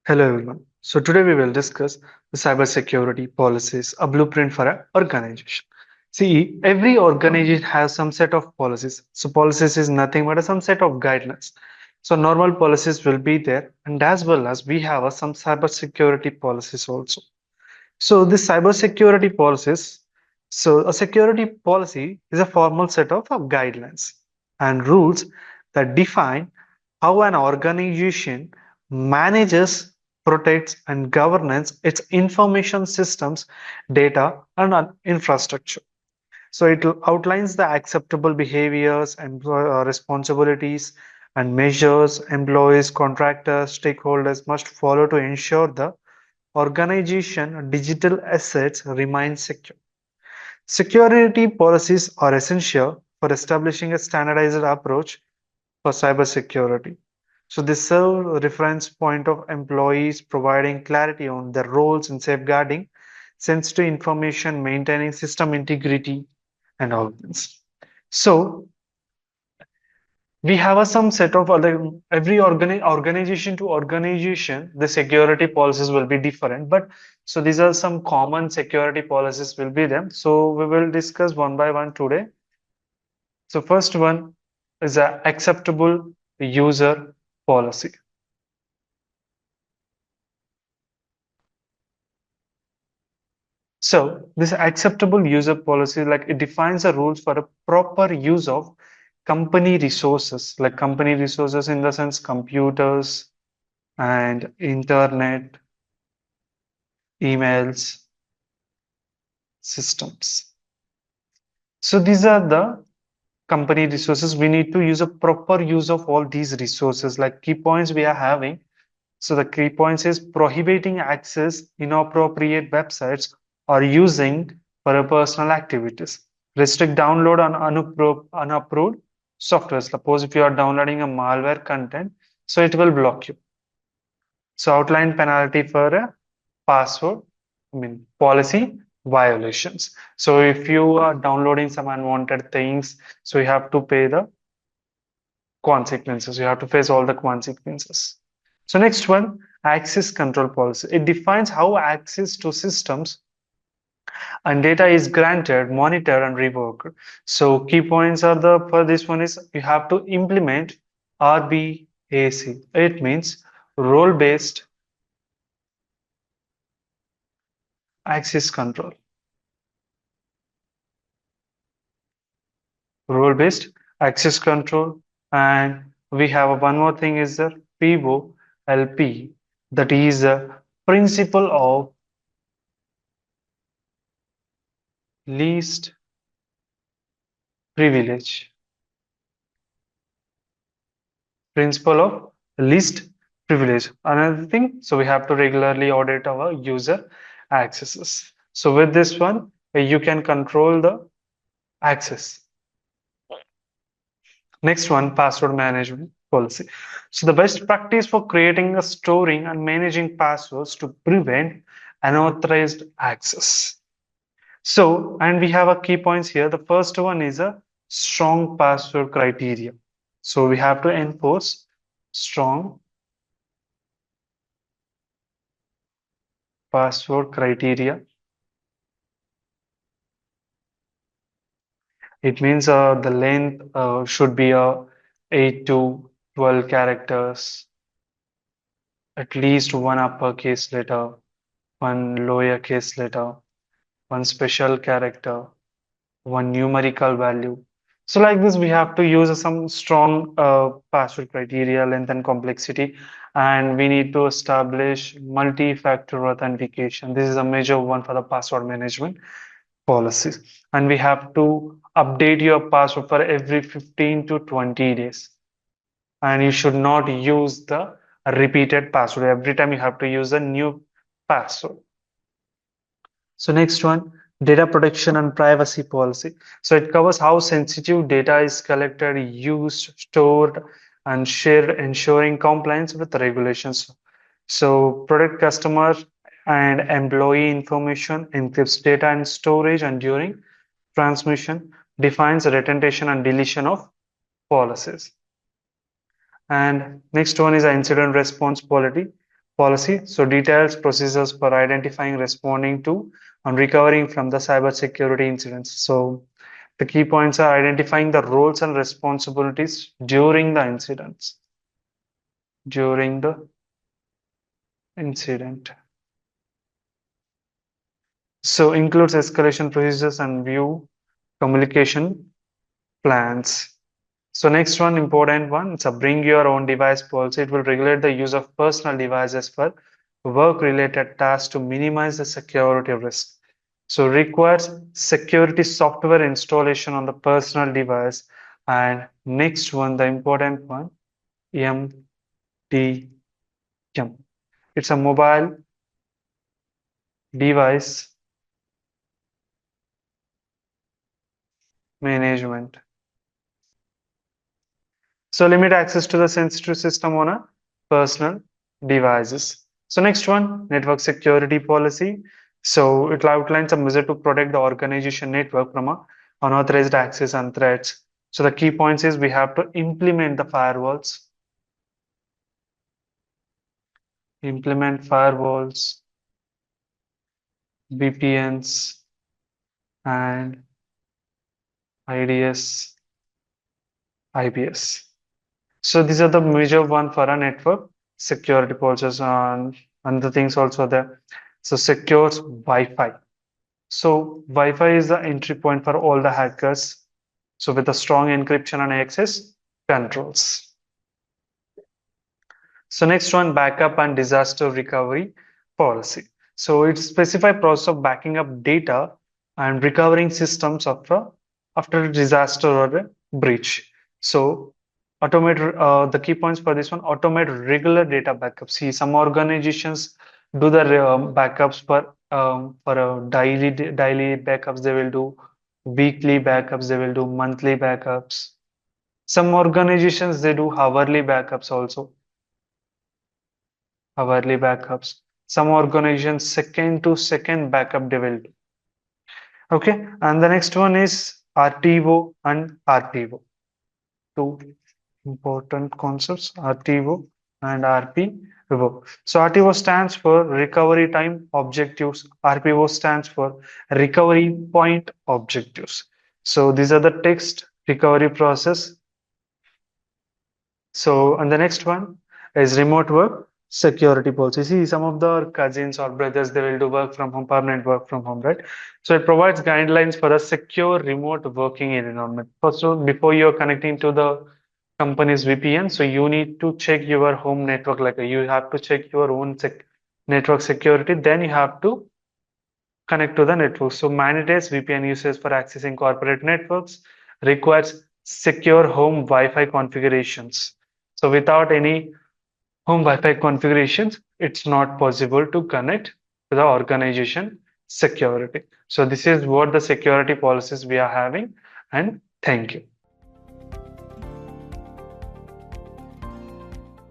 Hello everyone. So today we will discuss the cybersecurity policies, a blueprint for an organization. See, every organization has some set of policies. So policies is nothing but some set of guidelines. So normal policies will be there, and as well as we have some cybersecurity policies also. So this cybersecurity policies, so a security policy is a formal set of guidelines and rules that define how an organization manages, protects, and governs its information systems, data, and infrastructure. So it outlines the acceptable behaviors and responsibilities and measures employees, contractors, stakeholders must follow to ensure the organization digital assets remain secure. Security policies are essential for establishing a standardized approach for cybersecurity. So they serve a reference point of employees, providing clarity on their roles in safeguarding sensitive information, maintaining system integrity, and all this. So we have some set of other every organization to organization the security policies will be different, but so these are some common security policies will be them, so we will discuss one by one today. So first one is a acceptable user policy. So this acceptable user policy, like it defines the rules for a proper use of company resources, like company resources in the sense computers and internet, emails, systems. So these are the company resources. We need to use a proper use of all these resources, like key points we are having. So the key points is prohibiting access inappropriate websites or using for a personal activities. Restrict download on unapproved software. Suppose if you are downloading a malware content, so it will block you. So outline penalty for a password, policy violations. So if you are downloading some unwanted things, so you have to pay the consequences. You have to face all the consequences. So next one, access control policy. It defines how access to systems and data is granted, monitored, and revoked. So key points are the for this one is you have to implement RBAC. It means role-based access control. Role-based access control, and we have one more thing is the POLP, that is a principle of least privilege. Principle of least privilege. Another thing, so we have to regularly audit our user accesses. So with this one, you can control the access. Next one, password management policy. So the best practice for creating, storing, and managing passwords to prevent unauthorized access. So, and we have a key points here. The first one is a strong password criteria. So we have to enforce strong password criteria. It means the length should be 8 to 12 characters, at least one uppercase letter, one lowercase letter, one special character, one numerical value. So like this, we have to use some strong password criteria, length and complexity, and we need to establish multi-factor authentication. This is a major one for the password management policies. And we have to update your password for every 15 to 20 days. And you should not use the repeated password. Every time you have to use a new password. So next one, data protection and privacy policy. So it covers how sensitive data is collected, used, stored, and shared, ensuring compliance with the regulations. So protect customer and employee information, encrypts data and storage, and during transmission, defines retention and deletion of policies. And next one is incident response policy. policy. So details procedures for identifying, responding to, and recovering from the cybersecurity incidents. So the key points are identifying the roles and responsibilities during the incidents. During the incident. So includes escalation procedures and view communication plans. So next one, important one, it's a bring your own device policy. It will regulate the use of personal devices for work-related tasks to minimize the security risk. So requires security software installation on the personal device. And next one, the important one, MDM. It's a mobile device management. So limit access to the sensitive system on a personal devices. So next one, network security policy. So it outlines a measure to protect the organization network from a unauthorized access and threats. So the key points is we have to implement the firewalls, implement firewalls, VPNs, and IDS, IPS. So these are the major one for a network security policies and the things also there. So secures Wi-Fi. So Wi-Fi is the entry point for all the hackers. So with a strong encryption and access controls. So next one, backup and disaster recovery policy. So it specifies process of backing up data and recovering systems after a disaster or a breach. So automate the key points for this one, automate regular data backups. See, some organizations do the backups for a daily backups. They will do weekly backups. They will do monthly backups. Some organizations they do hourly backups also, hourly backups. Some organizations second to second backup they will do. Okay, and the next one is RTO and RPO. Two important concepts, RTO and RPO. So RTO stands for recovery time objectives. RPO stands for recovery point objectives. So these are the text recovery process. So, and the next one is remote work security policy. See, some of the cousins or brothers, they will do work from home, permanent work from home, right? So it provides guidelines for a secure remote working environment. First of all, before you're connecting to the company's VPN, so you need to check your home network, like you have to check your own network security, then you have to connect to the network. So mandates VPN usage for accessing corporate networks, requires secure home Wi-Fi configurations. So without any home Wi-Fi configurations, it's not possible to connect to the organization security. So this is what the security policies we are having, and thank you.